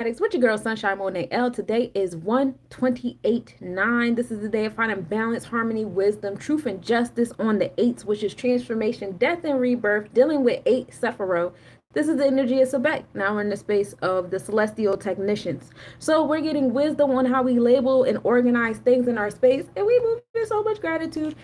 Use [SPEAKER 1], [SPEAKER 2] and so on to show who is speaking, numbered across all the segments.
[SPEAKER 1] With your girl Sunshine Monie Natal. Today is 128/9. This is the day of finding balance, harmony, wisdom, truth, and justice on the eights, which is transformation, death, and rebirth, dealing with 8 Sephiroth. This is the energy of Sebek. Now we're in the space of the celestial technicians. So we're getting wisdom on how we label and organize things in our space, and we move in so much gratitude.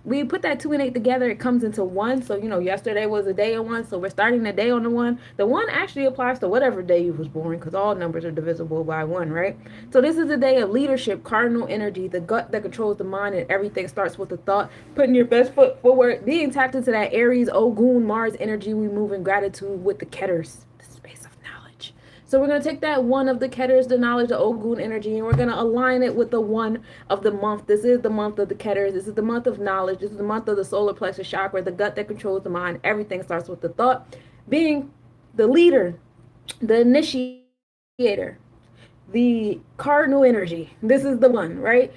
[SPEAKER 1] We put that 2 and 8 together, it comes into one. So yesterday was a day of one, so we're starting the day on the one. The one actually applies to whatever day you was born, because all numbers are divisible by one, right? So this is a day of leadership, cardinal energy, the gut that controls the mind, and everything starts with the thought. Putting your best foot forward, being tapped into that Aries, Ogun, Mars energy. We move in gratitude with the Ketters, the space of knowledge. So we're going to take that one of the Ketters, the knowledge, the Ogun energy, and we're going to align it with the one of the month. This is the month of the Ketters. This is the month of knowledge. This is the month of the solar plexus chakra, the gut that controls the mind. Everything starts with the thought. Being the leader, the initiator, the cardinal energy. This is the one, right?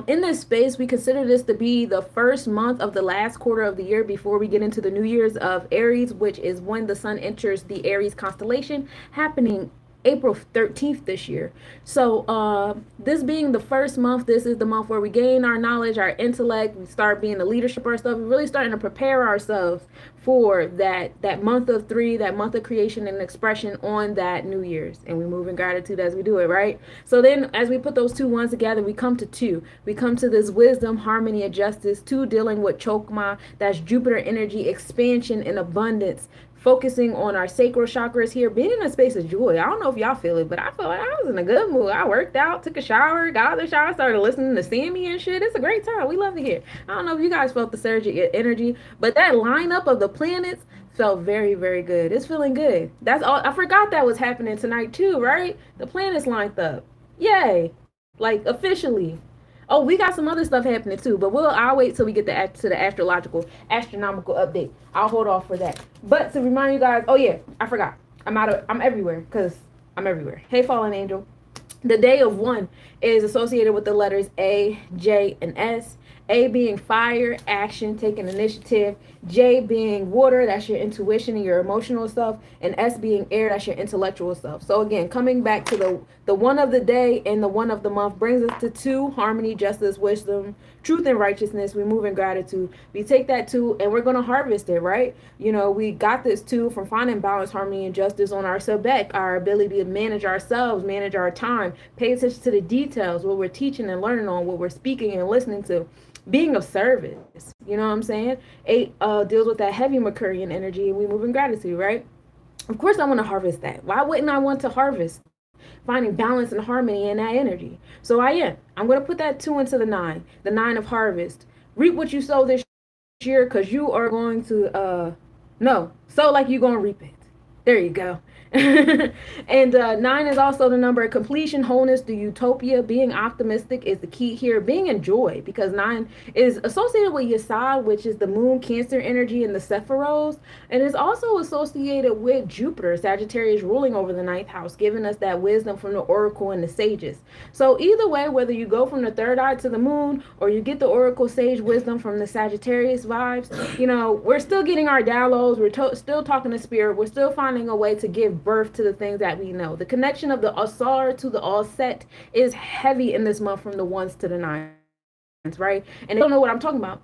[SPEAKER 1] In this space, we consider this to be the first month of the last quarter of the year before we get into the New Year's of Aries, which is when the sun enters the Aries constellation, happening April 13th this year. So this being the first month, this is the month where we gain our knowledge, our intellect, we start being the leadership of our stuff. We're really starting to prepare ourselves for that month of 3, that month of creation and expression on that New Year's. And we move in gratitude as we do it, right? So then as we put those 2 ones together, we come to 2. We come to this wisdom, harmony, and justice. 2 dealing with Chokma, that's Jupiter energy, expansion and abundance. Focusing on our sacral chakras here, being in a space of joy. I don't know if y'all feel it, but I feel like I was in a good mood. I worked out, took a shower, got out of the shower, started listening to Sammy and shit. It's a great time. We love it here. I don't know if you guys felt the surge of energy, but that lineup of the planets felt very, very good. It's feeling good. That's all. I forgot that was happening tonight too, right? The planets lined up. Yay. Like officially. Oh, we got some other stuff happening too, but I'll wait till we get to the astronomical update. I'll hold off for that. But to remind you guys, oh yeah, I forgot. I'm everywhere because I'm everywhere. Hey, fallen angel. The day of 1 is associated with the letters A, J, and S. A being fire, action, taking initiative. J being water, that's your intuition and your emotional stuff. And S being air, that's your intellectual stuff. So again, coming back to the one of the day and the one of the month brings us to 2, harmony, justice, wisdom, truth, and righteousness. We move in gratitude. We take that 2 and we're going to harvest it, right? We got this 2 from finding balance, harmony, and justice on our Sebek, our ability to manage ourselves, manage our time, pay attention to the details, what we're teaching and learning on, what we're speaking and listening to. Being of service, you know what I'm saying? 8 deals with that heavy Mercurian energy, and we move in gratitude, right? Of course, I want to harvest that. Why wouldn't I want to harvest? Finding balance and harmony in that energy. So I'm going to put that 2 into the 9 of harvest. Reap what you sow this year, because you are going to, sow like you're going to reap it. There you go. And 9 is also the number of completion, wholeness, the utopia. Being optimistic is the key here. Being in joy, because 9 is associated with Yesod, which is the moon, Cancer energy, and the Sephiroth. And is also associated with Jupiter, Sagittarius, ruling over the 9th house, giving us that wisdom from the oracle and the sages. So either way, whether you go from the 3rd eye to the moon, or you get the oracle sage wisdom from the Sagittarius vibes, we're still getting our downloads. We're still talking to spirit. We're still finding a way to give birth to the things that we know. The connection of the Asar to the All Set is heavy in this month from the 1s to the 9s, right? And if you don't know what I'm talking about,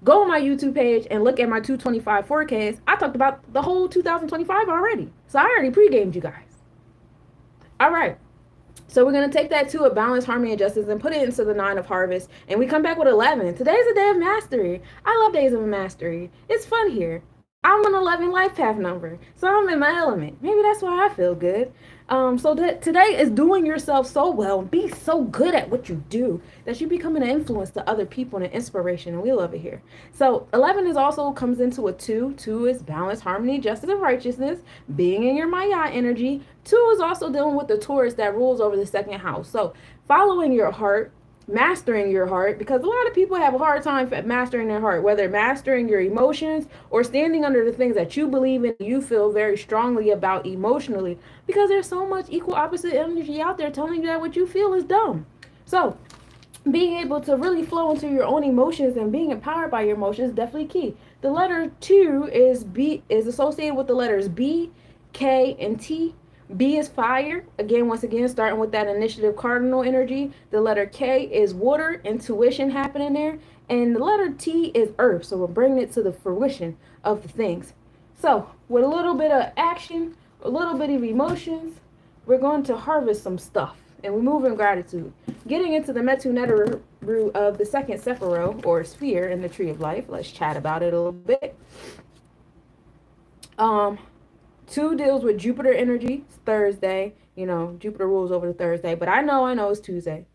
[SPEAKER 1] go on my YouTube page and look at my 225 forecast. I talked about the whole 2025 already. So I already pre-gamed you guys. All right. So we're going to take that 2 of balance, harmony, and justice and put it into the 9 of harvest. And we come back with 11. Today's a day of mastery. I love days of mastery. It's fun here. I'm an 11 life path number, so I'm in my element. Maybe that's why I feel good. So today is doing yourself so well and be so good at what you do that you become an influence to other people and an inspiration, and we love it here. So 11 is also comes into a 2. 2 is balance, harmony, justice, and righteousness, being in your Maya energy. 2 is also dealing with the Taurus that rules over the 2nd house. So following your heart, mastering your heart, because a lot of people have a hard time mastering their heart, whether mastering your emotions or standing under the things that you believe in, you feel very strongly about emotionally, because there's so much equal opposite energy out there telling you that what you feel is dumb. So being able to really flow into your own emotions and being empowered by your emotions is definitely key. The letter 2 is associated with the letters B, K, and T, B is fire. Again, once again, starting with that initiative cardinal energy. The letter K is water, intuition happening there. And the letter T is earth. So we're bringing it to the fruition of the things. So with a little bit of action, a little bit of emotions, we're going to harvest some stuff. And we move in gratitude. Getting into the Metu Neteru of the second Sephiro, or sphere in the Tree of Life. Let's chat about it a little bit. 2 deals with Jupiter energy. It's Thursday. You know, Jupiter rules over the Thursday. But I know it's Tuesday.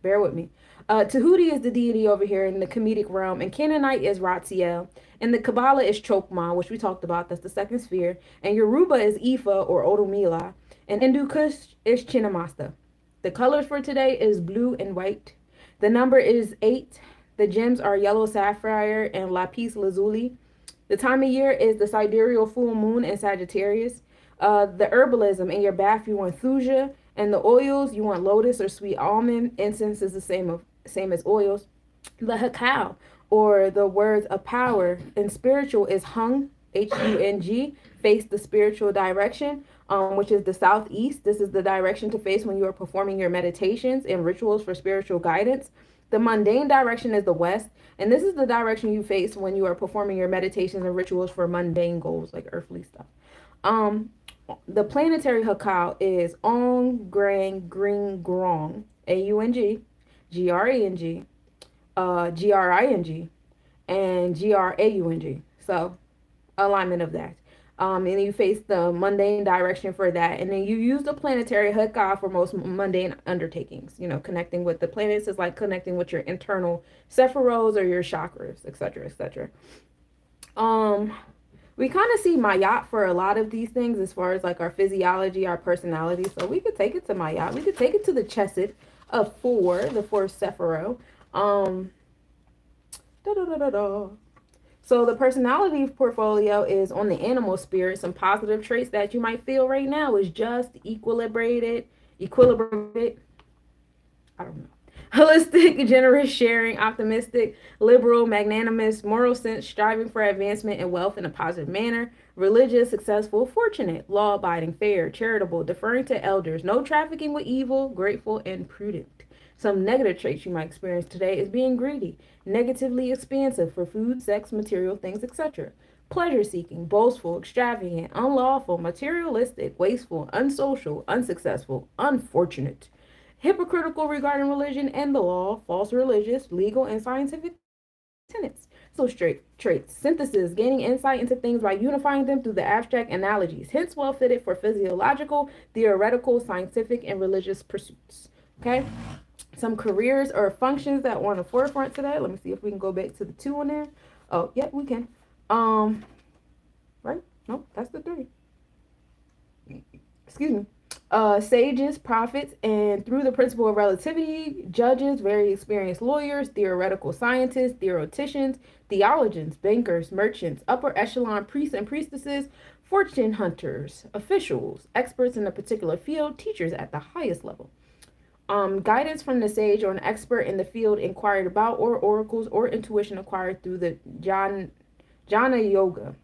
[SPEAKER 1] Bear with me. Tahuti is the deity over here in the comedic realm. And Canaanite is Ratziel. And the Kabbalah is Chokmah, which we talked about. That's the second sphere. And Yoruba is Ifa or Odomila. And Hindu Kush is Chinnamasta. The colors for today is blue and white. The number is 8. The gems are yellow sapphire and lapis lazuli. The time of year is the sidereal full moon in Sagittarius. The herbalism in your bath, you want thuja. And the oils, you want lotus or sweet almond. Incense is the same as oils. The hakao, or the words of power and spiritual, is hung, Hung, face the spiritual direction, which is the southeast. This is the direction to face when you are performing your meditations and rituals for spiritual guidance. The mundane direction is the west, and this is the direction you face when you are performing your meditations and rituals for mundane goals, like earthly stuff. The planetary hakao is Ong, Grang, Green, Grong, Aung, Grang, Gring, and Graung. So, alignment of that. And you face the mundane direction for that. And then you use the planetary haka for most mundane undertakings. You know, connecting with the planets is like connecting with your internal sephiros or your chakras, etc., etc. We kind of see Mayat for a lot of these things as far as like our physiology, our personality. So we could take it to Mayat. We could take it to the Chesed of 4, the 4th Sephiro. So the personality portfolio is on the animal spirit. Some positive traits that you might feel right now is just equilibrated. I don't know. Holistic, generous, sharing, optimistic, liberal, magnanimous, moral sense, striving for advancement and wealth in a positive manner, religious, successful, fortunate, law-abiding, fair, charitable, deferring to elders, no trafficking with evil, grateful, and prudent. Some negative traits you might experience today is being greedy, negatively expansive for food, sex, material things, etc. Pleasure-seeking, boastful, extravagant, unlawful, materialistic, wasteful, unsocial, unsuccessful, unfortunate. Hypocritical regarding religion and the law, false religious, legal, and scientific tenets. So straight traits, synthesis, gaining insight into things by unifying them through the abstract analogies, hence well fitted for physiological, theoretical, scientific, and religious pursuits. Okay? Some careers or functions that were on the forefront today. Let me see if we can go back to the 2 on there. Oh, yeah, we can. Right? Nope, that's the 3. Excuse me. Sages, prophets, and through the principle of relativity, judges, very experienced lawyers, theoretical scientists, theoreticians, theologians, bankers, merchants, upper echelon priests and priestesses, fortune hunters, officials, experts in a particular field, teachers at the highest level. Guidance from the sage or an expert in the field inquired about, or oracles or intuition acquired through the jhana yoga.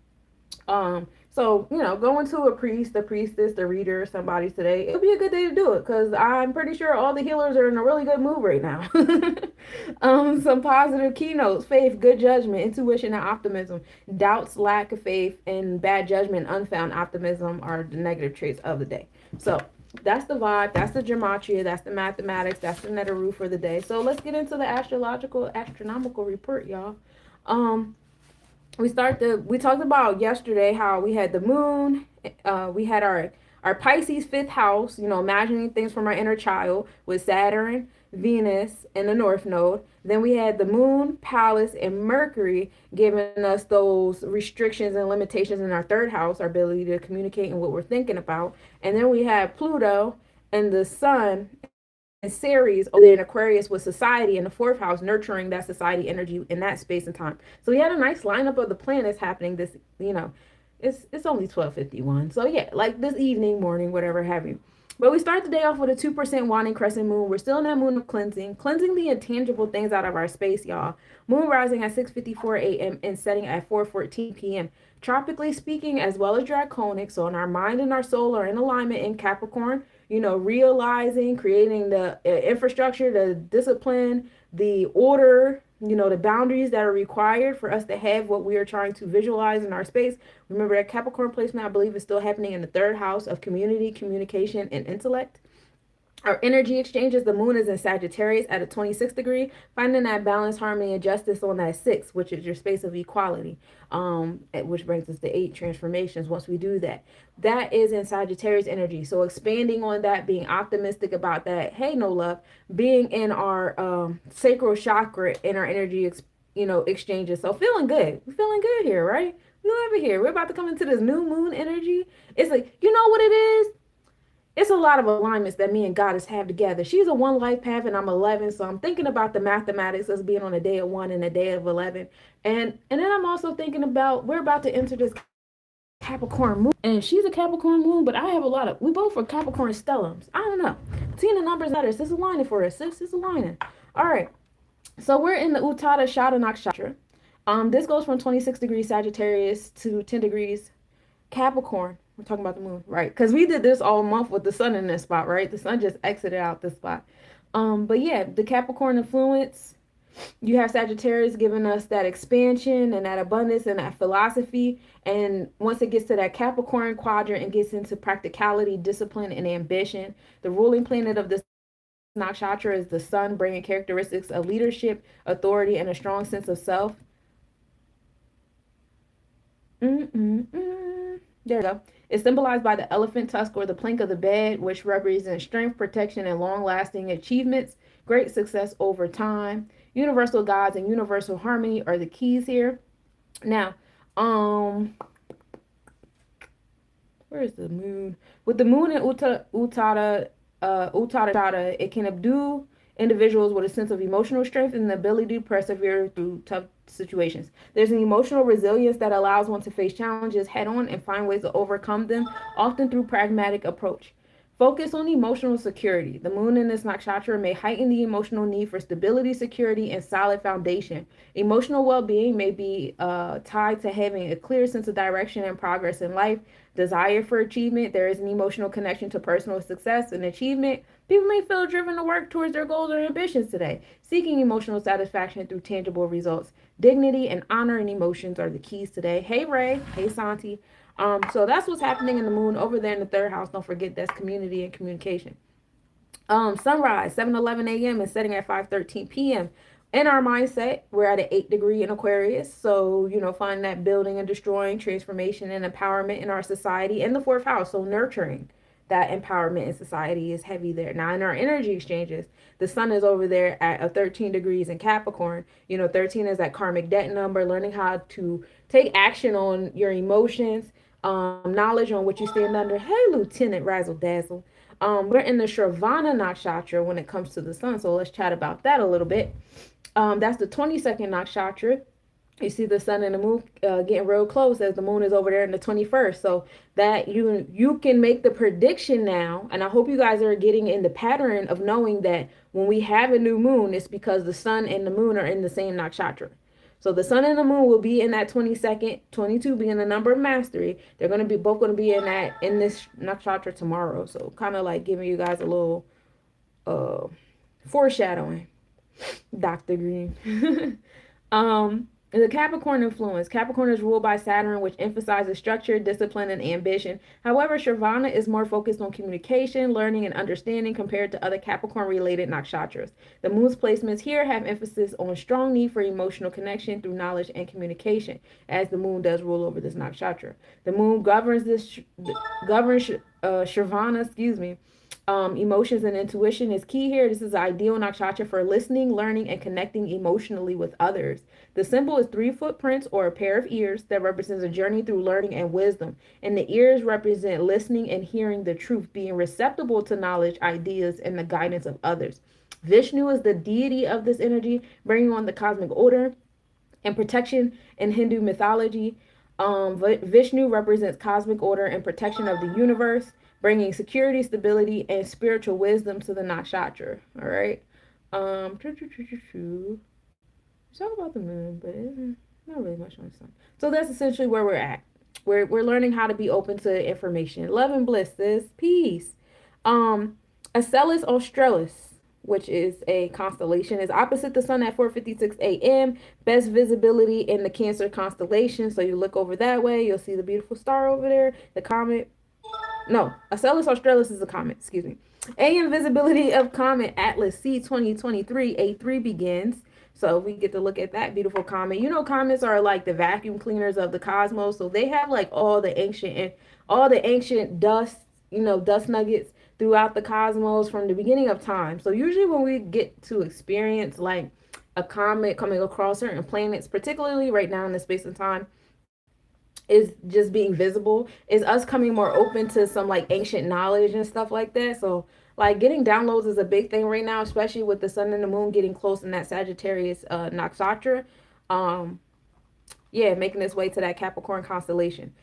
[SPEAKER 1] So, you know, going to a priest, the priestess, the reader, somebody today, it'll be a good day to do it because I'm pretty sure all the healers are in a really good mood right now. Some positive keynotes: faith, good judgment, intuition, and optimism. Doubts, lack of faith, and bad judgment, unfound optimism are the negative traits of the day. So that's the vibe, that's the gematria, that's the mathematics, that's the Neteru for the day. So let's get into the astronomical report, y'all. We talked about yesterday how we had the moon, we had our Pisces 5th house, you know, imagining things from our inner child with Saturn, Venus, and the North Node. Then we had the moon, Pallas, and Mercury giving us those restrictions and limitations in our 3rd house, our ability to communicate and what we're thinking about. And then we had Pluto and the sun and Ceres in Aquarius with society in the 4th house, nurturing that society energy in that space and time. So we had a nice lineup of the planets happening this, you know, it's only 12:51. So yeah, like this evening, morning, whatever have you. But we start the day off with a 2% waning crescent moon. We're still in that moon of cleansing the intangible things out of our space, y'all. Moon rising at 6:54 a.m. and setting at 4:14 p.m. Tropically speaking, as well as draconic. So, in our mind and our soul are in alignment in Capricorn. Realizing, creating the infrastructure, the discipline, the order, the boundaries that are required for us to have what we are trying to visualize in our space. Remember that Capricorn placement, I believe, is still happening in the third house of community, communication, and intellect. Our energy exchanges, the moon is in Sagittarius at a 26 degree, finding that balance, harmony, and justice on that 6, which is your space of equality, which brings us to 8 transformations once we do that. That is in Sagittarius energy. So expanding on that, being optimistic about that. Hey, no love, being in our sacral chakra in our energy, exchanges. So feeling good. We're feeling good here, right? We love it here. We're about to come into this new moon energy. It's like, you know what it is? It's a lot of alignments that me and Goddess have together. She's a 1 life path and I'm 11. So I'm thinking about the mathematics as being on a day of 1 and a day of 11. And then I'm also thinking about, we're about to enter this Capricorn moon. And she's a Capricorn moon, but I have we both are Capricorn stellums. I don't know. Seeing the numbers letters. This is aligning for us. This is aligning. All right. So we're in the Uttada Shada Nakshatra. This goes from 26 degrees Sagittarius to 10 degrees Capricorn. We're talking about the moon, right? Because we did this all month with the sun in this spot, right? The sun just exited out this spot. But yeah, the Capricorn influence, you have Sagittarius giving us that expansion and that abundance and that philosophy. And once it gets to that Capricorn quadrant and gets into practicality, discipline, and ambition, the ruling planet of this nakshatra is the sun, bringing characteristics of leadership, authority, and a strong sense of self. There you go. It's symbolized by the elephant tusk or the plank of the bed, which represents strength, protection, and long-lasting achievements, great success over time. Universal gods and universal harmony are the keys here. Now, where is the moon? With the moon in Uttada, it can subdue individuals with a sense of emotional strength and the ability to persevere through tough situations. There's an emotional resilience that allows one to face challenges head on and find ways to overcome them, often through pragmatic approach. Focus on emotional security. The moon in this nakshatra may heighten the emotional need for stability, security, and solid foundation. Emotional well-being may be tied to having a clear sense of direction and progress in life. Desire for achievement. There is an emotional connection to personal success and achievement. People may feel driven to work towards their goals or ambitions today, seeking emotional satisfaction through tangible results. Dignity and honor and emotions are the keys today. Hey, Ray. Hey, Santi. So that's what's happening in the moon over there in the third house. Don't forget that's community and communication. Sunrise, 7:11 a.m. and setting at 5:13 p.m. In our mindset, we're at an 8 degree in Aquarius. So, find that building and destroying, transformation and empowerment in our society. In the fourth house, so nurturing that empowerment in society is heavy there. Now, in our energy exchanges, the sun is over there at 13 degrees in Capricorn. 13 is that karmic debt number, learning how to take action on your emotions, knowledge on what you stand under. Hey, Lieutenant Razzle Dazzle. We're in the Shravana nakshatra when it comes to the sun. So let's chat about that a little bit. That's the 22nd nakshatra. You see the sun and the moon getting real close as the moon is over there in the 21st. So that you can make the prediction now. And I hope you guys are getting in the pattern of knowing that when we have a new moon, it's because the sun and the moon are in the same nakshatra. So the sun and the moon will be in that 22nd, 22 being the number of mastery. They're going to be both going to be in this nakshatra tomorrow. So kind of like giving you guys a little foreshadowing. Dr. Green. The Capricorn influence. Capricorn is ruled by Saturn, which emphasizes structure, discipline, and ambition. However, Shravana is more focused on communication, learning, and understanding compared to other Capricorn-related nakshatras. The moon's placements here have emphasis on strong need for emotional connection through knowledge and communication, as the moon does rule over this nakshatra. The moon governs Shravana, emotions and intuition is key here. This is ideal nakshatra for listening, learning, and connecting emotionally with others. The symbol is 3 footprints or a pair of ears that represents a journey through learning and wisdom. And the ears represent listening and hearing the truth, being receptible to knowledge, ideas, and the guidance of others. Vishnu is the deity of this energy, bringing on the cosmic order and protection in Hindu mythology. Vishnu represents cosmic order and protection of the universe. bringing security, stability, and spiritual wisdom to the nakshatra. All right. It's all about the moon, but it's not really much on the sun. So that's essentially where we're at. We're learning how to be open to information. Love and bliss, sis. Peace. Um, Acellus Australis, which is a constellation, is opposite the sun at 4:56 a.m. Best visibility in the Cancer constellation. So you look over that way, you'll see the beautiful star over there. The comet. No, Acellus Australis is a comet. Excuse me. AM visibility of comet Atlas C 2023 A3 begins. So we get to look at that beautiful comet. You know, comets are like the vacuum cleaners of the cosmos. So they have like all the ancient dust, dust nuggets throughout the cosmos from the beginning of time. So usually when we get to experience like a comet coming across certain planets, particularly right now in the space and time, is just being visible, is us coming more open to some like ancient knowledge and stuff like that. So like getting downloads is a big thing right now, especially with the sun and the moon getting close in that Sagittarius nakshatra. um yeah, making its way to that Capricorn constellation.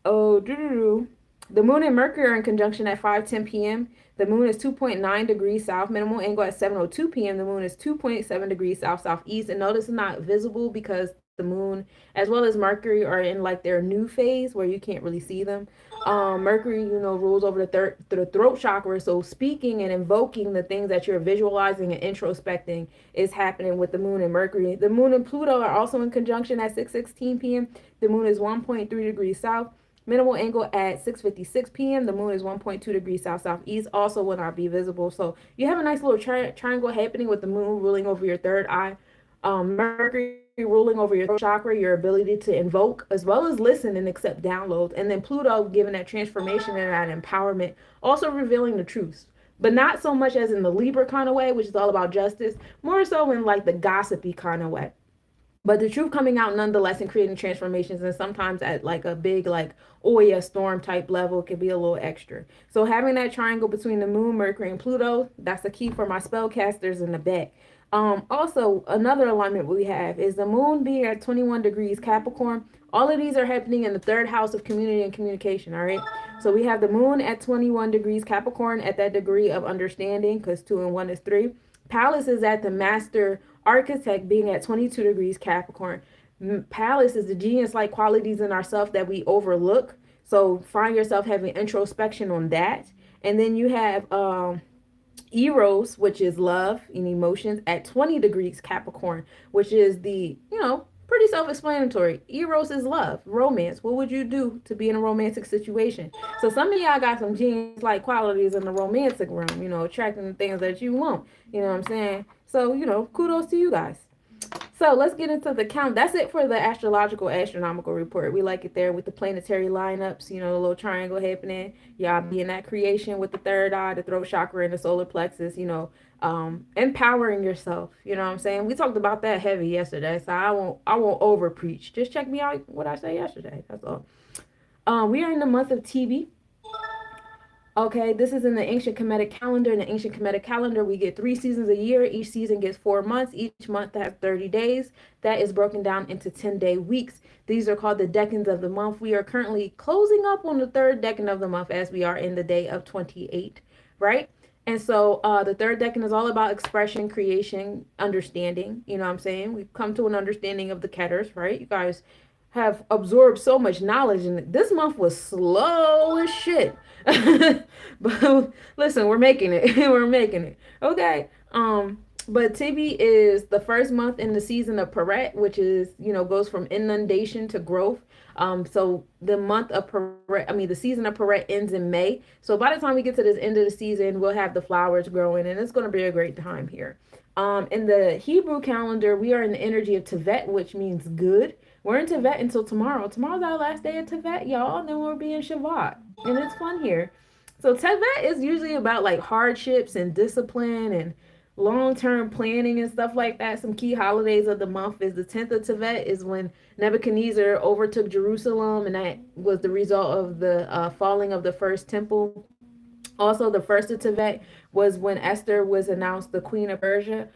[SPEAKER 1] Oh, the moon and Mercury are in conjunction at 5:10 p.m. The moon is 2.9 degrees south, minimal angle at 7:02 p.m. The moon is 2.7 degrees south southeast. And notice it's not visible because the moon as well as Mercury are in like their new phase where you can't really see them. Mercury, rules over the throat chakra. So speaking and invoking the things that you're visualizing and introspecting is happening with the moon and Mercury. The moon and Pluto are also in conjunction at 6:16 p.m. The moon is 1.3 degrees south. Minimal angle at 6:56 p.m. The moon is 1.2 degrees south southeast. Also will not be visible. So you have a nice little triangle happening with the moon ruling over your third eye. Mercury ruling over your chakra, your ability to invoke as well as listen and accept downloads. And then Pluto giving that transformation and that empowerment, also revealing the truths. But not so much as in the Libra kind of way, which is all about justice, more so in like the gossipy kind of way. But the truth coming out nonetheless and creating transformations, and sometimes at like a big like Oya storm type level can be a little extra. So having that triangle between the moon, Mercury, and Pluto, that's the key for my spellcasters in the back. Also, another alignment we have is the moon being at 21 degrees Capricorn. All of these are happening in the third house of community and communication, all right? So we have the moon at 21 degrees Capricorn at that degree of understanding, because 2 and 1 is 3. Palace is at the master architect being at 22 degrees Capricorn. Palace is the genius-like qualities in ourselves that we overlook. So find yourself having introspection on that. And then you have Eros, which is love and emotions, at 20 degrees Capricorn, which is the, pretty self-explanatory. Eros is love, romance. What would you do to be in a romantic situation? So some of y'all got some genius-like qualities in the romantic realm, attracting the things that you want. You know what I'm saying? So, kudos to you guys. So let's get into the count. That's it for the astrological astronomical report. We like it there with the planetary lineups, the little triangle happening. Y'all be in that creation with the third eye, the throat chakra, and the solar plexus, empowering yourself. You know what I'm saying? We talked about that heavy yesterday, so I won't over preach. Just check me out what I said yesterday. That's all. We are in the month of Tibi. Okay, this is in the ancient Kemetic calendar. In the ancient Kemetic calendar, we get 3 seasons a year. Each season gets 4 months. Each month has 30 days. That is broken down into 10-day weeks. These are called the decans of the month. We are currently closing up on the third decan of the month as we are in the day of 28, right? And so the third decan is all about expression, creation, understanding. You know what I'm saying? We've come to an understanding of the Ketters, right? You guys have absorbed so much knowledge, and this month was slow as shit. But listen, we're making it. We're making it. Okay. But Tibi is the first month in the season of Peret, which is, goes from inundation to growth. So the month of Peret, the season of Peret ends in May. So by the time we get to this end of the season, we'll have the flowers growing, and it's going to be a great time here. In the Hebrew calendar, we are in the energy of Tevet, which means good. We're in Tevet until tomorrow. Tomorrow's our last day of Tevet, y'all. And then we'll be in Shavuot. And it's fun here. So Tevet is usually about like hardships and discipline and long-term planning and stuff like that. Some key holidays of the month is the 10th of Tevet is when Nebuchadnezzar overtook Jerusalem. And that was the result of the falling of the first temple. Also, the 1st of Tevet was when Esther was announced the Queen of Persia.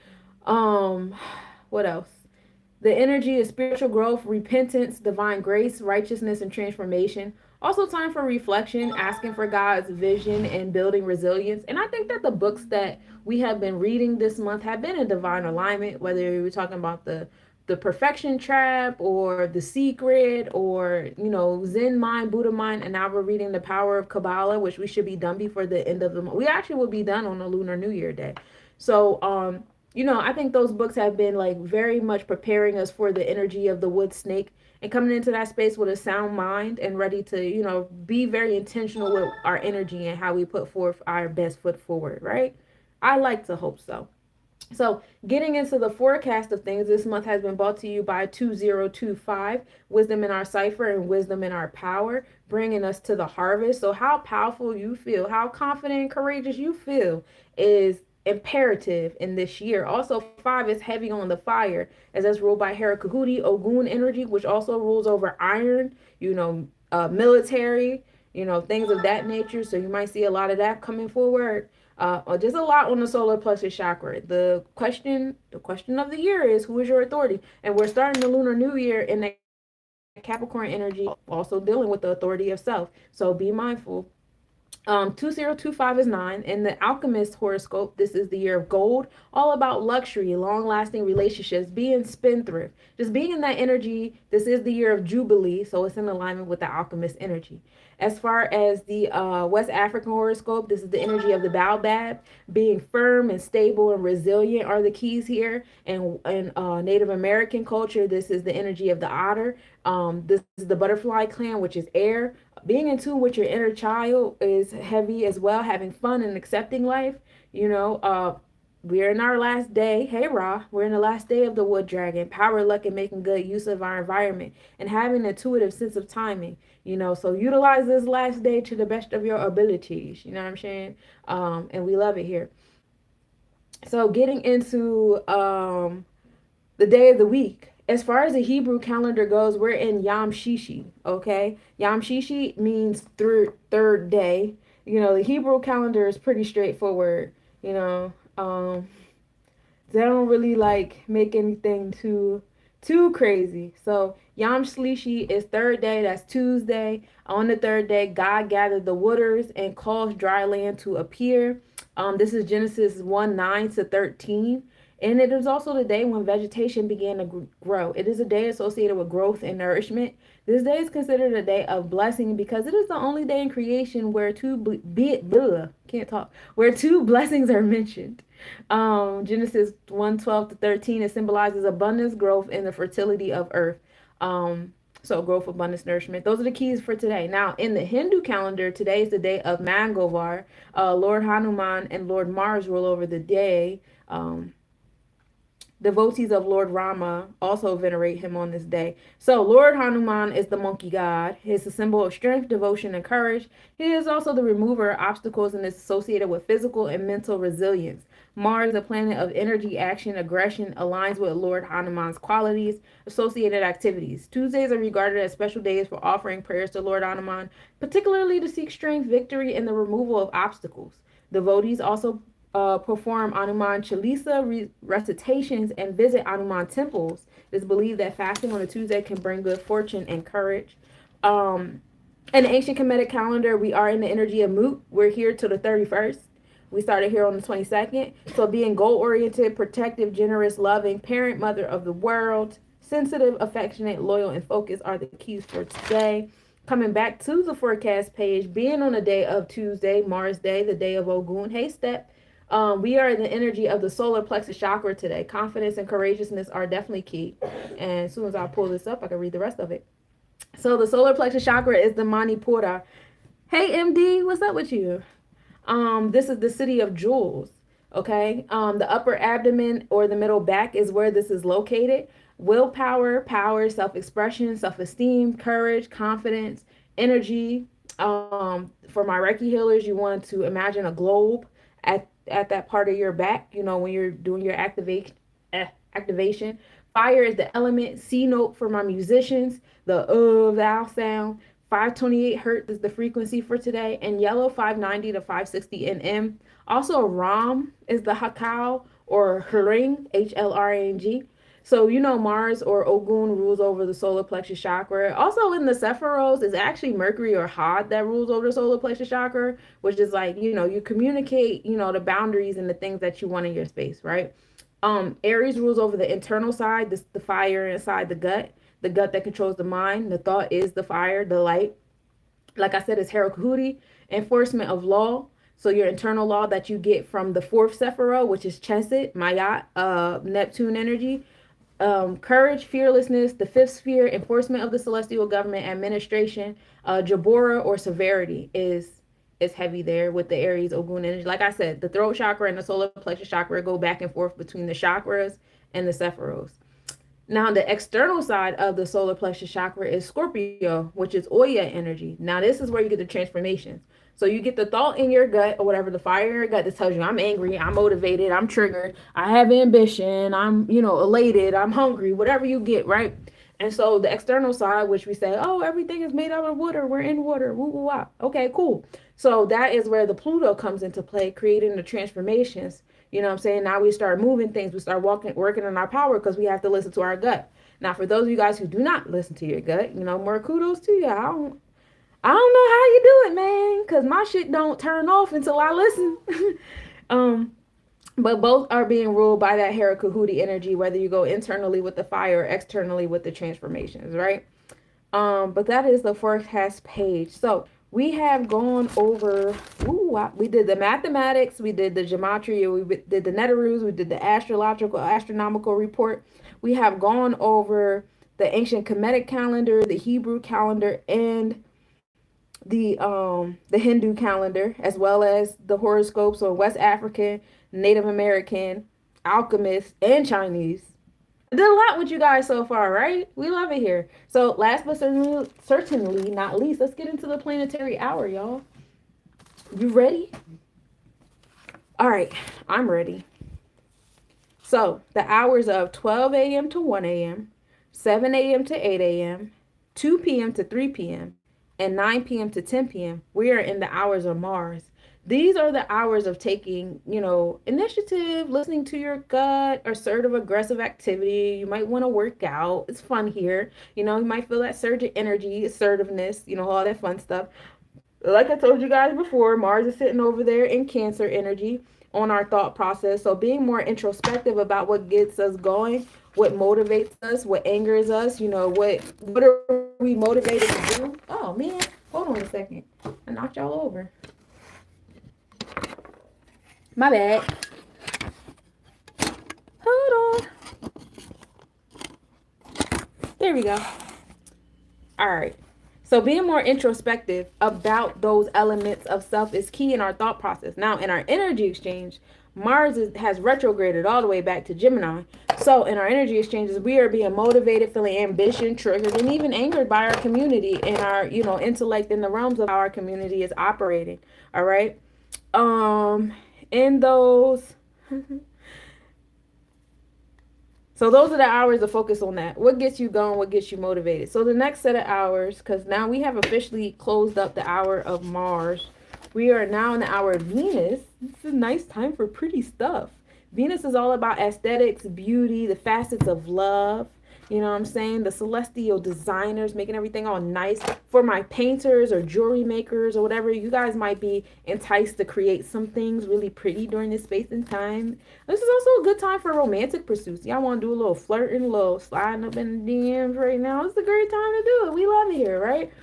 [SPEAKER 1] What else? The energy is spiritual growth, repentance, divine grace, righteousness, and transformation. Also, time for reflection, asking for God's vision and building resilience. And I think that the books that we have been reading this month have been in divine alignment, whether we're talking about the perfection trap or the secret or Zen mind, Buddha mind, and now we're reading the power of Kabbalah, which we should be done before the end of the month. We actually will be done on the Lunar New Year day. So I think those books have been like very much preparing us for the energy of the wood snake and coming into that space with a sound mind and ready to, be very intentional with our energy and how we put forth our best foot forward, right? I like to hope so. So, getting into the forecast of things, this month has been brought to you by 2025, Wisdom in Our Cipher and Wisdom in Our Power, bringing us to the harvest. So, how powerful you feel, how confident and courageous you feel is imperative in this year. Also, 5 is heavy on the fire, as that's ruled by Hera Ogun energy, which also rules over iron, military, things of that nature. So, you might see a lot of that coming forward. Just a lot on the solar plexus chakra. The question of the year is, who is your authority? And we're starting the Lunar New Year in that Capricorn energy, also dealing with the authority of self. So be mindful. 2025 is 9. In the Alchemist horoscope, this is the year of gold, all about luxury, long lasting relationships, being spendthrift, just being in that energy. This is the year of Jubilee, so it's in alignment with the Alchemist energy. As far as the West African horoscope, this is the energy of the baobab. Being firm and stable and resilient are the keys here. And in Native American culture, this is the energy of the otter. This is the butterfly clan, which is air. Being in tune with your inner child is heavy as well. Having fun and accepting life. We're in our last day. Hey, Ra. We're in the last day of the wood dragon. Power, luck, and making good use of our environment and having an intuitive sense of timing. So utilize this last day to the best of your abilities. You know what I'm saying? And we love it here. So getting into the day of the week. As far as the Hebrew calendar goes, we're in Yom Shishi, okay? Yom Shishi means third day. The Hebrew calendar is pretty straightforward, they don't really like make anything too crazy. So Yom Shlishi is third day, that's Tuesday. On the third day, God gathered the waters and caused dry land to appear. This is Genesis 1:9-13. And it is also the day when vegetation began to grow. It is a day associated with growth and nourishment. This day is considered a day of blessing because it is the only day in creation where where two blessings are mentioned. Genesis 1:12-13, it symbolizes abundance, growth, and the fertility of earth. So growth, abundance, nourishment. Those are the keys for today. Now, in the Hindu calendar, today is the day of Mangalvar. Lord Hanuman and Lord Mars rule over the day. Devotees of Lord Rama also venerate him on this day. So Lord Hanuman is the monkey god. He's a symbol of strength, devotion, and courage. He is also the remover of obstacles and is associated with physical and mental resilience. Mars, the planet of energy, action, aggression, aligns with Lord Hanuman's qualities, associated activities. Tuesdays are regarded as special days for offering prayers to Lord Hanuman, particularly to seek strength, victory, and the removal of obstacles. Devotees also perform Hanuman Chalisa recitations and visit Hanuman temples. It is believed that fasting on a Tuesday can bring good fortune and courage. In the ancient Kemetic calendar, we are in the energy of Mut. We're here till the 31st. We started here on the 22nd. So being goal-oriented, protective, generous, loving, parent, mother of the world, sensitive, affectionate, loyal, and focused are the keys for today. Coming back to the forecast page, being on the day of Tuesday, Mars Day, the day of Ogun. Hey, Step. We are in the energy of the solar plexus chakra today. Confidence and courageousness are definitely key. And as soon as I pull this up, I can read the rest of it. So the solar plexus chakra is the Manipura. Hey, MD, what's up with you? This is the city of jewels. Okay. The upper abdomen or the middle back is where this is located. Willpower, power, self-expression, self-esteem, courage, confidence, energy. For my Reiki healers, you want to imagine a globe at that part of your back, when you're doing your activation. Fire is the element. C note for my musicians, the vowel sound. 528 hertz is the frequency for today, and yellow 590 to 560 nm. Also, Ram is the Hakao or Hring, HLRANG. So, you know, Mars or Ogun rules over the solar plexus chakra. Also in the Sephiros is actually Mercury or Hod that rules over the solar plexus chakra, which is like, you know, you communicate, you know, the boundaries and the things that you want in your space, right? Aries rules over the internal side, this the fire inside the gut that controls the mind. The thought is the fire, the light. Like I said, it's Herakuti, enforcement of law. So your internal law that you get from the fourth Sephira, which is Chesed, Mayat, Neptune energy. Courage, fearlessness, the fifth sphere, enforcement of the celestial government, administration, Jabora or severity is heavy there with the Aries Ogun energy. Like I said, the throat chakra and the solar plexus chakra go back and forth between the chakras and the Sephiros. Now, the external side of the solar plexus chakra is Scorpio, which is Oya energy. Now, this is where you get the transformations. So you get the thought in your gut or whatever, the fire in your gut that tells you I'm angry, I'm motivated, I'm triggered, I have ambition, I'm, you know, elated, I'm hungry, whatever you get, right? And so the external side, which we say, oh, everything is made out of water, we're in water, woo, woo, wah. Okay, cool. So that is where the Pluto comes into play, creating the transformations. You know what I'm saying? Now we start moving things. We start working on our power because we have to listen to our gut. Now, for those of you guys who do not listen to your gut, you know, more kudos to you. I don't know how you do it, man, because my shit don't turn off until I listen. But both are being ruled by that Hera Kahuti energy, whether you go internally with the fire or externally with the transformations, right? But that is the forecast page. So we have gone over, we did the mathematics, we did the gematria, we did the Netarus, we did the astronomical report. We have gone over the ancient Kemetic calendar, the Hebrew calendar, and the Hindu calendar, as well as the horoscopes on West African, Native American, alchemists, and Chinese. I did a lot with you guys so far, right? We love it here. So last but certainly not least, let's get into the planetary hour, y'all. You ready? All right, I'm ready. So the hours of 12 a.m. to 1 a.m., 7 a.m. to 8 a.m., 2 p.m. to 3 p.m., and 9 p.m. to 10 p.m., we are in the hours of Mars. These are the hours of taking, you know, initiative, listening to your gut, assertive, aggressive activity. You might want to work out. It's fun here. You know, you might feel that surge of energy, assertiveness, you know, all that fun stuff. Like I told you guys before, Mars is sitting over there in Cancer energy on our thought process. So being more introspective about what gets us going, what motivates us, what angers us, you know, what are we motivated to do? Oh, man, hold on a second. I knocked y'all over. My bad. Hold on. There we go. All right. So being more introspective about those elements of self is key in our thought process. Now, in our energy exchange, Mars has retrograded all the way back to Gemini. So in our energy exchanges, we are being motivated, feeling ambition, triggered, and even angered by our community and our, you know, intellect in the realms of how our community is operating. All right. In those so those are the hours to focus on that. What gets you going? What gets you motivated? So the next set of hours, because now we have officially closed up the hour of Mars. We are now in the hour of Venus. It's a nice time for pretty stuff. Venus is all about aesthetics, beauty, the facets of love. You know what I'm saying? The celestial designers making everything all nice. For my painters or jewelry makers or whatever, you guys might be enticed to create some things really pretty during this space and time. This is also a good time for romantic pursuits. Y'all want to do a little flirting, a little sliding up in the DMs right now. It's a great time to do it. We love it here, right?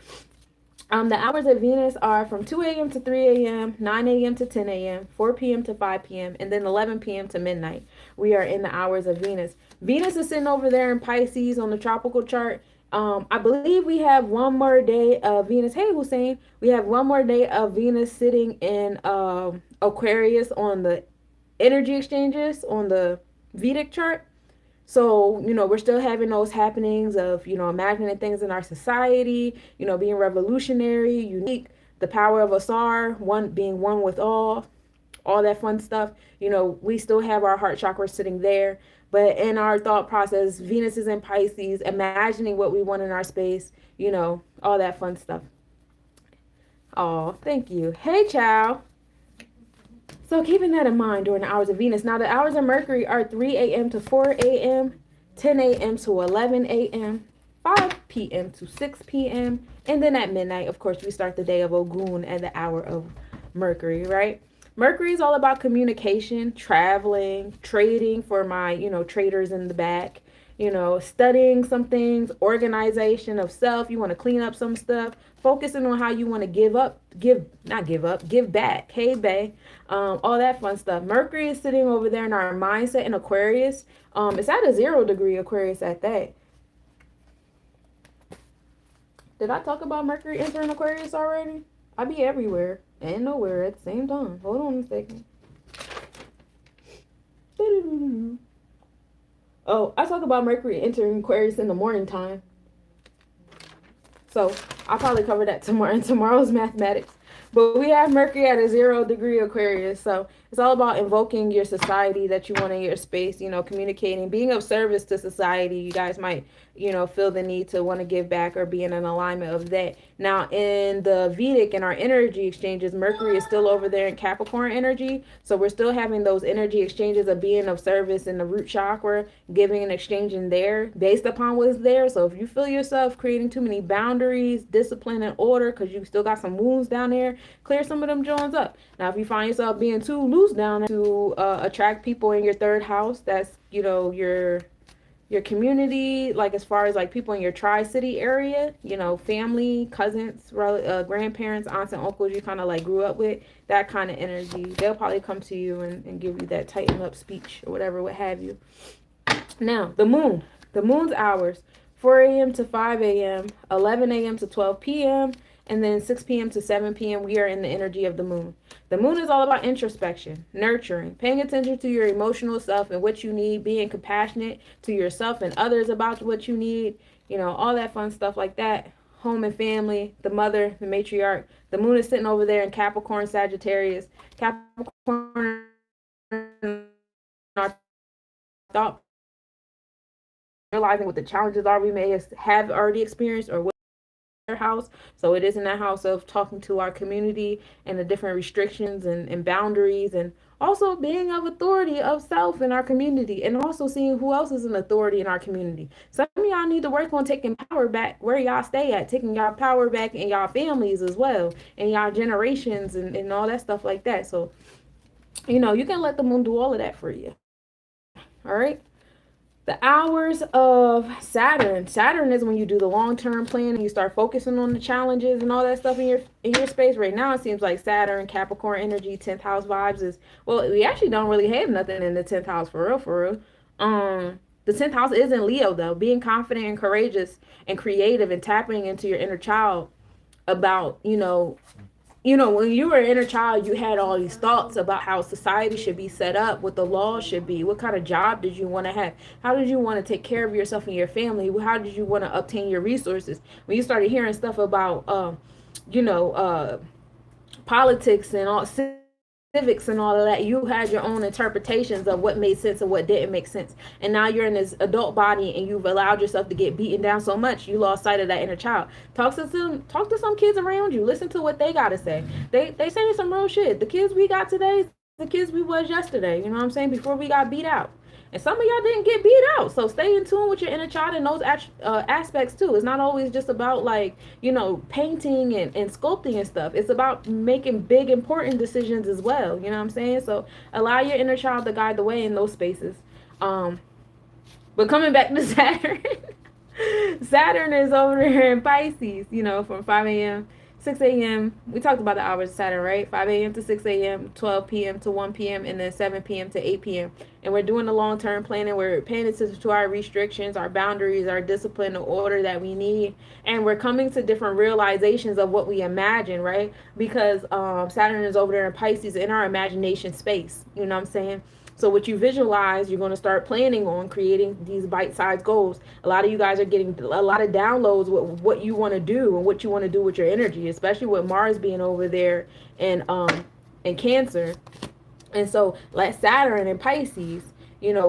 [SPEAKER 1] The hours of Venus are from 2 a.m. to 3 a.m., 9 a.m. to 10 a.m., 4 p.m. to 5 p.m., and then 11 p.m. to midnight. We are in the hours of Venus. Venus is sitting over there in Pisces on the tropical chart. I believe we have one more day of Venus. Hey, Hussein. We have one more day of Venus sitting in Aquarius on the energy exchanges on the Vedic chart. So, you know, we're still having those happenings of, you know, imagining things in our society, you know, being revolutionary, unique, the power of Asar, one being one with all that fun stuff. You know, we still have our heart chakra sitting there. But in our thought process, Venus is in Pisces, imagining what we want in our space, you know, all that fun stuff. Oh, thank you. Hey, Chow. So keeping that in mind during the hours of Venus. Now, the hours of Mercury are 3 a.m. to 4 a.m., 10 a.m. to 11 a.m., 5 p.m. to 6 p.m., and then at midnight, of course, we start the day of Ogun at the hour of Mercury, right? Mercury is all about communication, traveling, trading for my, traders in the back, studying some things, organization of self. You want to clean up some stuff, focusing on how you want to give back. Hey, bae. All that fun stuff. Mercury is sitting over there in our mindset in Aquarius. It's at a 0-degree Aquarius at that. Did I talk about Mercury entering Aquarius already? I be everywhere and nowhere at the same time. Hold on a second. Oh, I talk about Mercury entering Aquarius in the morning time. So I'll probably cover that tomorrow in tomorrow's mathematics. But we have Mercury at a 0-degree Aquarius. So it's all about invoking your society that you want in your space, communicating, being of service to society. You guys might, feel the need to want to give back or be in an alignment of that. Now, in the Vedic and our energy exchanges, Mercury is still over there in Capricorn energy. So we're still having those energy exchanges of being of service in the root chakra, giving and exchanging there based upon what's there. So if you feel yourself creating too many boundaries, discipline, and order, because you still got some wounds down there, clear some of them joints up. Now, if you find yourself being too loose down there to attract people in your third house, that's, your community, like as far as like people in your tri-city area, family, cousins, grandparents, aunts and uncles you kind of like grew up with, that kind of energy, they'll probably come to you and give you that tighten up speech or whatever, what have you. Now, the moon's hours, 4 a.m. to 5 a.m., 11 a.m. to 12 p.m., and then 6 p.m. to 7 p.m., we are in the energy of the moon. The moon is all about introspection, nurturing, paying attention to your emotional self and what you need, being compassionate to yourself and others about what you need, all that fun stuff like that. Home and family, the mother, the matriarch. The moon is sitting over there in Capricorn, Sagittarius. Capricorn, our thought, realizing what the challenges are we may have already experienced or what house. So it is in that house of talking to our community and the different restrictions and boundaries, and also being of authority of self in our community, and also seeing who else is an authority in our community. Some of y'all need to work on taking power back where y'all stay at, taking y'all power back in y'all families as well, and y'all generations and all that stuff like that. So, you can let the moon do all of that for you. All right. The hours of Saturn. Saturn is when you do the long-term plan and you start focusing on the challenges and all that stuff in your space. Right now, it seems like Saturn, Capricorn energy, 10th house vibes is, well, we actually don't really have nothing in the 10th house for real. The 10th house is in Leo, though. Being confident and courageous and creative and tapping into your inner child about, when you were an inner child, you had all these thoughts about how society should be set up, what the law should be, what kind of job did you want to have, how did you want to take care of yourself and your family, how did you want to obtain your resources. When you started hearing stuff about, politics and all civics and all of that, you had your own interpretations of what made sense and what didn't make sense. And now you're in this adult body and you've allowed yourself to get beaten down so much you lost sight of that inner child. Talk to some kids around you. Listen to what they gotta say. They saying some real shit. The kids we got today, the kids we was yesterday, you know what I'm saying, before we got beat out. And some of y'all didn't get beat out. So stay in tune with your inner child in those aspects too. It's not always just about painting and sculpting and stuff. It's about making big, important decisions as well. You know what I'm saying? So allow your inner child to guide the way in those spaces. But coming back to Saturn, Saturn is over here in Pisces, from 5 a.m. 6 a.m. We talked about the hours of Saturn, right? 5 a.m. to 6 a.m., 12 p.m. to 1 p.m., and then 7 p.m. to 8 p.m. And we're doing the long-term planning. We're paying attention to our restrictions, our boundaries, our discipline, the order that we need. And we're coming to different realizations of what we imagine, right? Because Saturn is over there in Pisces in our imagination space. You know what I'm saying? So what you visualize, you're going to start planning on creating these bite-sized goals. A lot of you guys are getting a lot of downloads with what you want to do and what you want to do with your energy, especially with Mars being over there in Cancer. And so let Saturn and Pisces,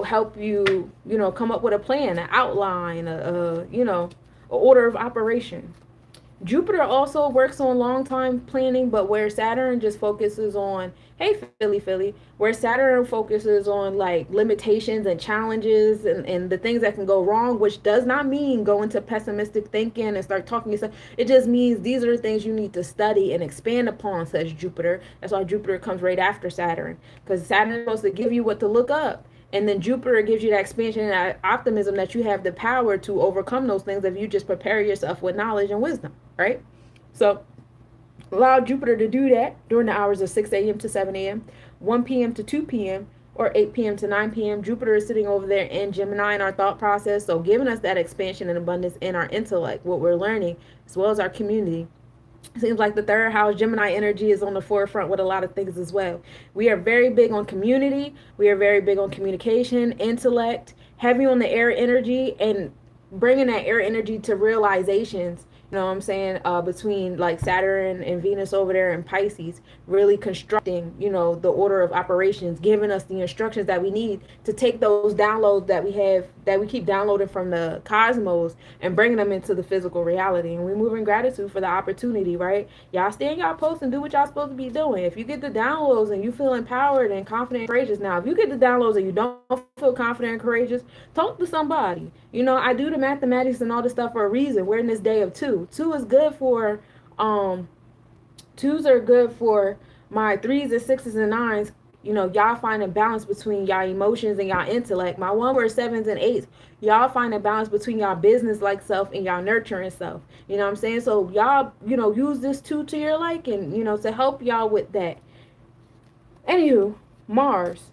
[SPEAKER 1] help you, come up with a plan, an outline, a order of operation. Jupiter also works on long time planning, but where Saturn just focuses on, hey, Philly, where Saturn focuses on like limitations and challenges and the things that can go wrong, which does not mean go into pessimistic thinking and start talking yourself. It just means these are the things you need to study and expand upon, says Jupiter. That's why Jupiter comes right after Saturn, because Saturn is supposed to give you what to look up. And then Jupiter gives you that expansion and that optimism that you have the power to overcome those things if you just prepare yourself with knowledge and wisdom, right? So allow Jupiter to do that during the hours of 6 a.m. to 7 a.m., 1 p.m. to 2 p.m., or 8 p.m. to 9 p.m. Jupiter is sitting over there in Gemini in our thought process, so giving us that expansion and abundance in our intellect, what we're learning, as well as our community. Seems like the third house Gemini energy is on the forefront with a lot of things as well. We are very big on community. We are very big on communication, intellect, heavy on the air energy, and bringing that air energy to realizations. You know what I'm saying? Between like Saturn and Venus over there in Pisces, really constructing, the order of operations, giving us the instructions that we need to take those downloads that we have, that we keep downloading from the cosmos and bringing them into the physical reality. And we move in gratitude for the opportunity, right? Y'all stay in y'all posts and do what y'all supposed to be doing. If you get the downloads and you feel empowered and confident and courageous, now, if you get the downloads and you don't feel confident and courageous, talk to somebody. I do the mathematics and all this stuff for a reason. We're in this day of two. Two is good for, twos are good for my threes and sixes and nines. Y'all find a balance between y'all emotions and y'all intellect. My one were sevens and eights. Y'all find a balance between y'all business like self and y'all nurturing self. You know what I'm saying? So y'all, use this two to your liking, to help y'all with that. Anywho, Mars.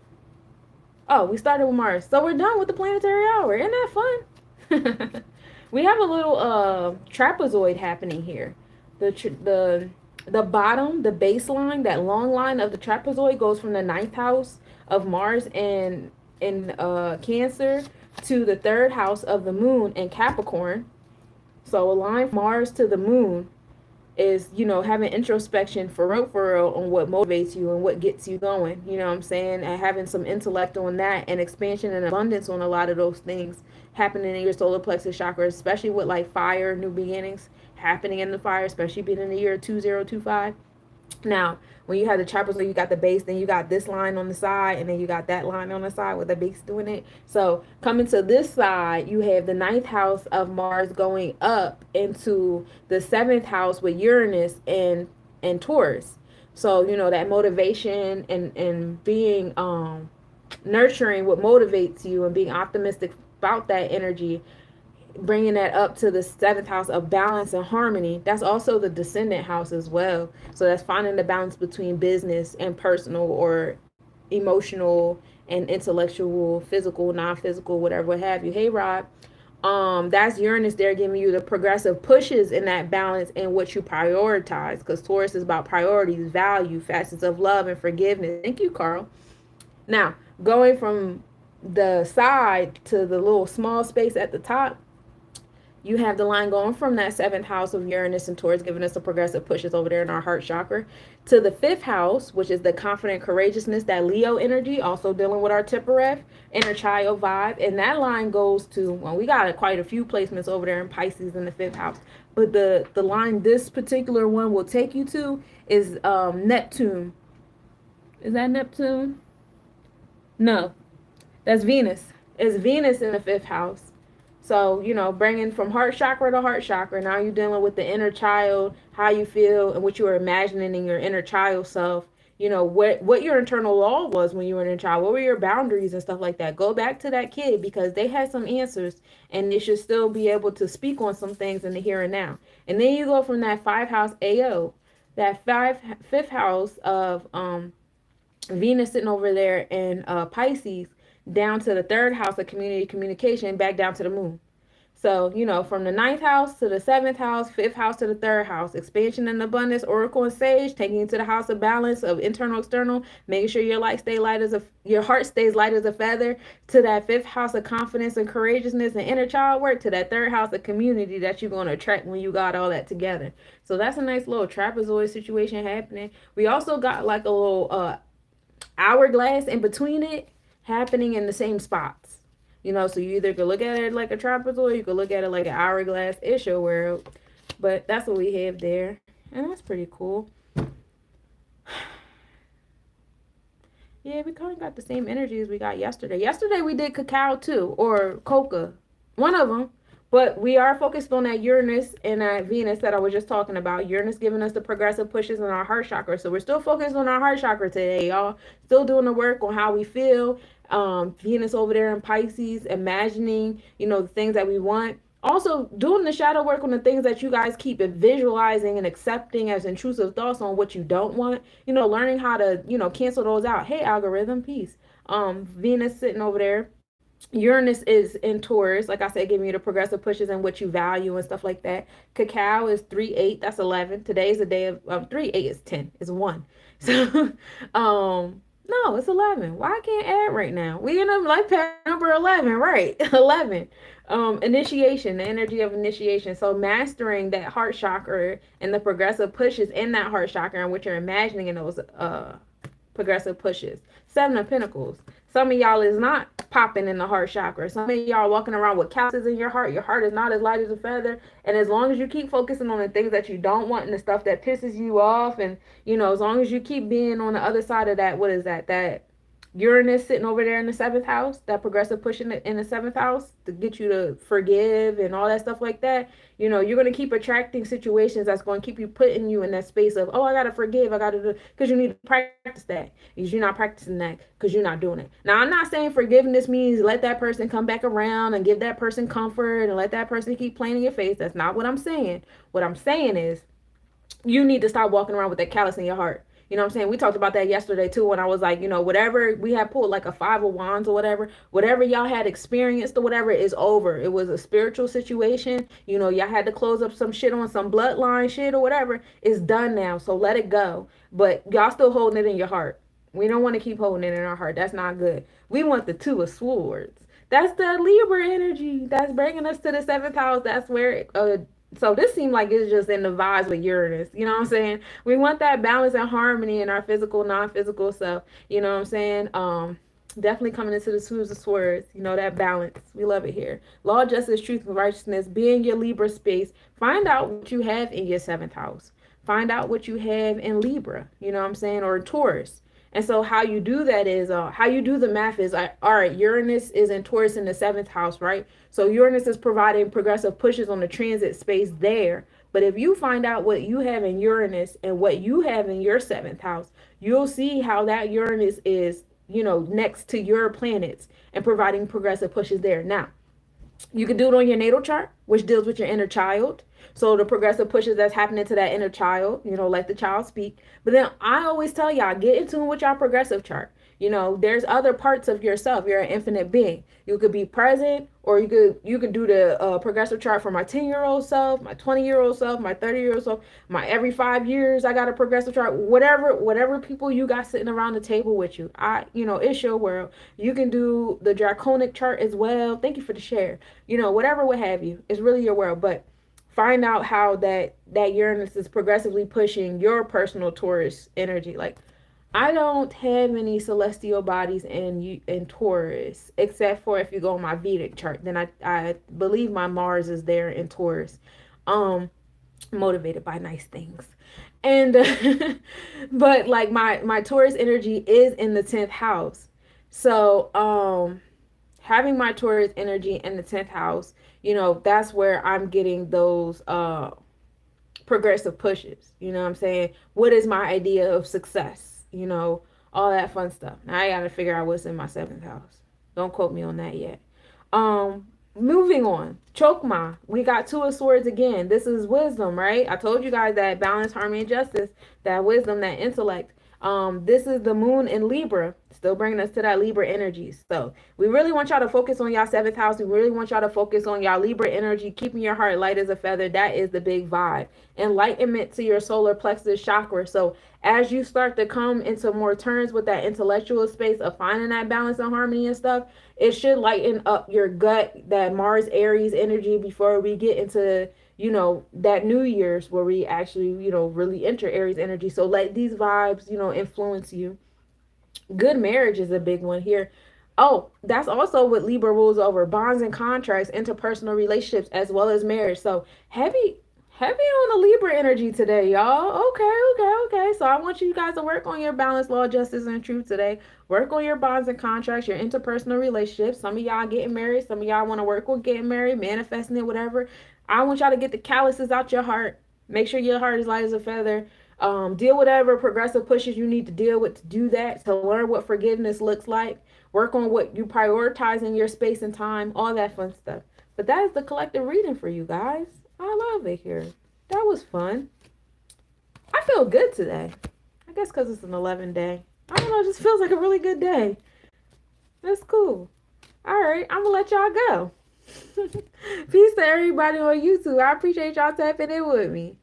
[SPEAKER 1] Oh, we started with Mars. So we're done with the planetary hour. Isn't that fun? We have a little trapezoid happening here. The bottom, the baseline, that long line of the trapezoid goes from the ninth house of Mars in Cancer to the third house of the moon in Capricorn. So a line from Mars to the moon is, having introspection for real on what motivates you and what gets you going, you know what I'm saying? And having some intellect on that and expansion and abundance on a lot of those things happening in your solar plexus chakra, especially with like fire, new beginnings happening in the fire, especially being in the year 2025. Now, when you have the trapezoid, you got the base, then you got this line on the side, and then you got that line on the side with the base doing it. So coming to this side, you have the ninth house of Mars going up into the seventh house with Uranus and Taurus. So, that motivation and being nurturing what motivates you and being optimistic about that energy, bringing that up to the seventh house of balance and harmony. That's also the descendant house as well. So that's finding the balance between business and personal, or emotional and intellectual, physical, non-physical, whatever, what have you. Hey, Rob. That's Uranus there giving you the progressive pushes in that balance and what you prioritize, because Taurus is about priorities, value, facets of love and forgiveness. Thank you, Carl. Now, going from the side to the little small space at the top, you have the line going from that seventh house of Uranus and Taurus, giving us the progressive pushes over there in our heart chakra, to the fifth house, which is the confident courageousness, that Leo energy, also dealing with our Tippereth, inner child vibe. And that line goes to, well, we got quite a few placements over there in Pisces in the fifth house. But the line this particular one will take you to is Neptune. Is that Neptune? No, that's Venus. It's Venus in the fifth house. So, bringing from heart chakra to heart chakra, now you're dealing with the inner child, how you feel and what you were imagining in your inner child self. What your internal law was when you were an inner child. What were your boundaries and stuff like that? Go back to that kid, because they had some answers and they should still be able to speak on some things in the here and now. And then you go from that five house AO, that fifth house of Venus sitting over there in Pisces, down to the third house of community communication, back down to the moon. So, from the ninth house to the seventh house, fifth house to the third house, expansion and abundance, oracle and sage, taking you to the house of balance of internal, external, making sure your heart stays light as a feather, to that fifth house of confidence and courageousness and inner child work, to that third house of community that you're going to attract when you got all that together. So that's a nice little trapezoid situation happening. We also got like a little hourglass in between it, happening in the same spots. So you either could look at it like a trapezoid, you could look at it like an hourglass. It's your world. But that's what we have there. And that's pretty cool. Yeah, we kind of got the same energy as we got yesterday. Yesterday we did cacao too, or coca, one of them. But we are focused on that Uranus and that Venus that I was just talking about. Uranus giving us the progressive pushes in our heart chakra. So we're still focused on our heart chakra today, y'all. Still doing the work on how we feel. Venus over there in Pisces, imagining, the things that we want. Also doing the shadow work on the things that you guys keep visualizing and accepting as intrusive thoughts on what you don't want, learning how to, cancel those out. Hey, algorithm, peace. Venus sitting over there. Uranus is in Taurus, like I said, giving you the progressive pushes and what you value and stuff like that. Cacao is 3-8, that's 11. Today's the day of 3-8 is 10, it's 1. So no, it's 11. Why I can't add right now? We in a life path number 11, right? 11. Initiation, the energy of initiation. So mastering that heart chakra and the progressive pushes in that heart chakra and what you're imagining in those progressive pushes. 7 of Pentacles. Some of y'all is not popping in the heart chakra. Some of y'all walking around with calluses in your heart. Your heart is not as light as a feather. And as long as you keep focusing on the things that you don't want and the stuff that pisses you off, and as long as you keep being on the other side of that, what is that? That Uranus sitting over there in the 7th house, that progressive push in the 7th house to get you to forgive and all that stuff like that. You're going to keep attracting situations that's going to keep you putting you in that space of, oh, I got to forgive. I got to do, because you need to practice that. Because you're not practicing that because you're not doing it. Now, I'm not saying forgiveness means let that person come back around and give that person comfort and let that person keep playing in your face. That's not what I'm saying. What I'm saying is you need to stop walking around with that callous in your heart. You know what I'm saying? We talked about that yesterday too, when I was like, whatever we had pulled, like a 5 of wands or whatever y'all had experienced or whatever is over. It was a spiritual situation. Y'all had to close up some shit on some bloodline shit or whatever. It's done now. So let it go. But y'all still holding it in your heart. We don't want to keep holding it in our heart. That's not good. We want the 2 of swords. That's the Libra energy. That's bringing us to the 7th house. That's where so this seemed like it's just in the vibes with Uranus. You know what I'm saying? We want that balance and harmony in our physical, non-physical self. You know what I'm saying? Definitely coming into the 2 of swords. That balance. We love it here. Law, justice, truth, and righteousness. Be in your Libra space. Find out what you have in your 7th house. Find out what you have in Libra. You know what I'm saying? Or Taurus. And so how you do that is, how you do the math is, all right, Uranus is in Taurus in the 7th house, right? So Uranus is providing progressive pushes on the transit space there. But if you find out what you have in Uranus and what you have in your 7th house, you'll see how that Uranus is, next to your planets and providing progressive pushes there. Now, you can do it on your natal chart, which deals with your inner child. So the progressive pushes that's happening to that inner child, let the child speak. But then I always tell y'all, get in tune with your progressive chart. There's other parts of yourself. You're an infinite being. You could be present, or you could do the progressive chart for my 10-year-old self, my 20-year-old self, my 30-year-old self, my every 5 years I got a progressive chart. Whatever people you got sitting around the table with you. It's your world. You can do the Draconic chart as well. Thank you for the share. Whatever would have you. It's really your world. But find out how that Uranus is progressively pushing your personal Taurus energy. Like, I don't have any celestial bodies in Taurus, except for if you go on my Vedic chart. Then I believe my Mars is there in Taurus, motivated by nice things. And but like my Taurus energy is in the 10th house. So having my Taurus energy in the 10th house, that's where I'm getting those progressive pushes. You know what I'm saying? What is my idea of success? All that fun stuff. Now I gotta figure out what's in my 7th house. Don't quote me on that yet. Moving on. Chokma. We got 2 of swords again. This is wisdom, right? I told you guys that balance, harmony, and justice, that wisdom, that intellect. This is the moon in Libra, still bringing us to that Libra energy. So we really want y'all to focus on y'all 7th house. We really want y'all to focus on y'all Libra energy, keeping your heart light as a feather. That is the big vibe. Enlightenment to your solar plexus chakra. So as you start to come into more turns with that intellectual space of finding that balance and harmony and stuff, it should lighten up your gut, that Mars Aries energy, before we get into that New Year's where we actually, really enter Aries energy. So let these vibes, influence you. Good marriage is a big one here. Oh, that's also what Libra rules over: bonds and contracts, interpersonal relationships, as well as marriage. So heavy Heavy on the Libra energy today, y'all. Okay. So I want you guys to work on your balance, law, justice, and truth today. Work on your bonds and contracts, your interpersonal relationships. Some of y'all getting married. Some of y'all want to work on getting married, manifesting it, whatever. I want y'all to get the calluses out your heart. Make sure your heart is light as a feather. Deal whatever progressive pushes you need to deal with to do that, to learn what forgiveness looks like. Work on what you prioritize in your space and time, all that fun stuff. But that is the collective reading for you guys. I love it here. That was fun. I feel good today. I guess because it's an 11 day. I don't know, it just feels like a really good day. That's cool. All right, I'm going to let y'all go. Peace to everybody on YouTube. I appreciate y'all tapping in with me.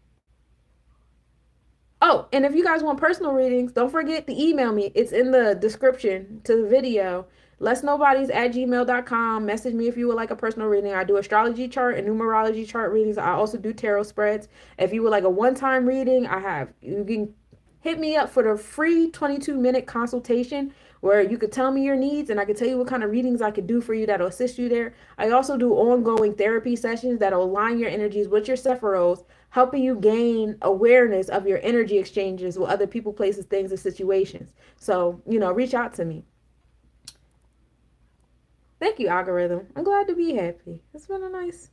[SPEAKER 1] Oh, and if you guys want personal readings, don't forget to email me. It's in the description to the video. lesnobodies@gmail.com. Message me if you would like a personal reading. I do astrology chart and numerology chart readings. I also do tarot spreads. If you would like a one-time reading, you can hit me up for the free 22-minute consultation where you could tell me your needs and I could tell you what kind of readings I could do for you that'll assist you there. I also do ongoing therapy sessions that'll align your energies with your Sephiroths, helping you gain awareness of your energy exchanges with other people, places, things, and situations. So, reach out to me. Thank you, algorithm. I'm glad to be happy. It's been a nice